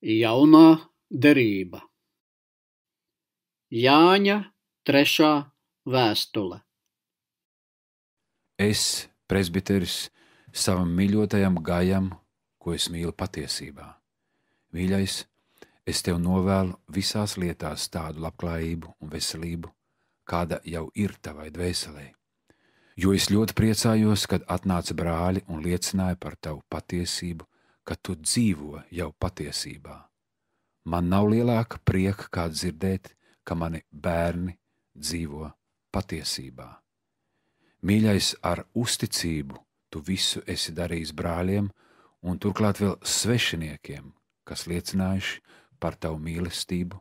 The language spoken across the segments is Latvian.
Jaunā derība. Jāņa 3. vēstule. Es, presbiteris, savam mīļotajam Gajam, ko es mīlu patiesībā. Mīļais, es tev novēlu visās lietās tādu labklājību un veselību, kāda jau ir tavai dvēselē. Jo es ļoti priecājos, kad atnāca brāļi un liecināja par tavu patiesību, ka tu dzīvo jau patiesībā. Man nav lielāka prieka, kā dzirdēt, ka mani bērni dzīvo patiesībā. Mīļais, ar uzticību tu visu esi darījis brāļiem un turklāt vēl svešiniekiem, kas liecinājuši par tavu mīlestību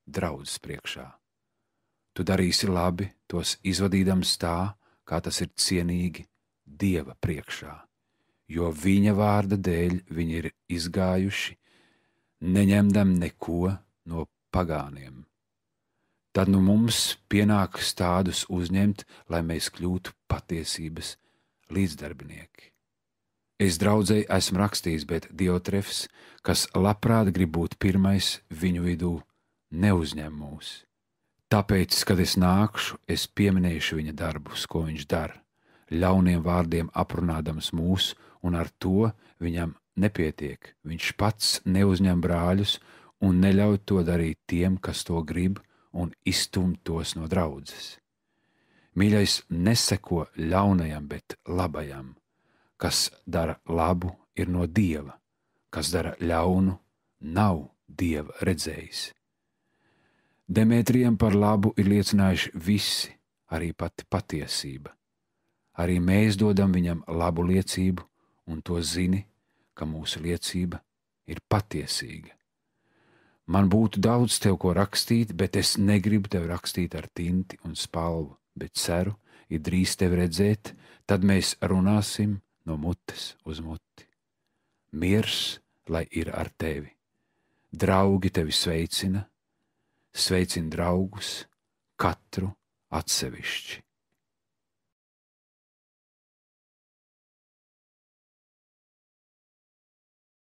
draudzes priekšā. Tu darīsi labi, tos izvadīdams tā, kā tas ir cienīgi Dieva priekšā, jo viņa vārda dēļ viņi ir izgājuši, neņemdam neko no pagāniem. Tad nu mums pienākas tādus uzņemt, lai mēs kļūtu patiesības līdzdarbinieki. Es draudzei esmu rakstījis, bet Diotrefs, kas labprāt grib būt pirmais viņu vidū, neuzņem mūs. Tāpēc, kad es nākšu, es pieminēšu viņa darbus, ko viņš dara, ļauniem vārdiem aprunādams mūs, un ar to viņam nepietiek. Viņš pats neuzņem brāļus un neļauj to darīt tiem, kas to grib, un izstumt tos no draudzes. Mīļais, neseko ļaunajam, bet labajam. Kas dara labu, ir no Dieva, kas dara ļaunu, nav Dieva redzējis. Demetrijam par labu ir liecinājuši visi, arī pati patiesība. Arī mēs dodam viņam labu liecību, un to zini, ka mūsu liecība ir patiesīga. Man būtu daudz tev ko rakstīt, bet es negribu tev rakstīt ar tinti un spalvu, bet ceru, ja drīz tevi redzēt, tad mēs runāsim no mutes uz muti. Miers, lai ir ar tevi. Draugi tevi sveicina, sveicina draugus, katru atsevišķi.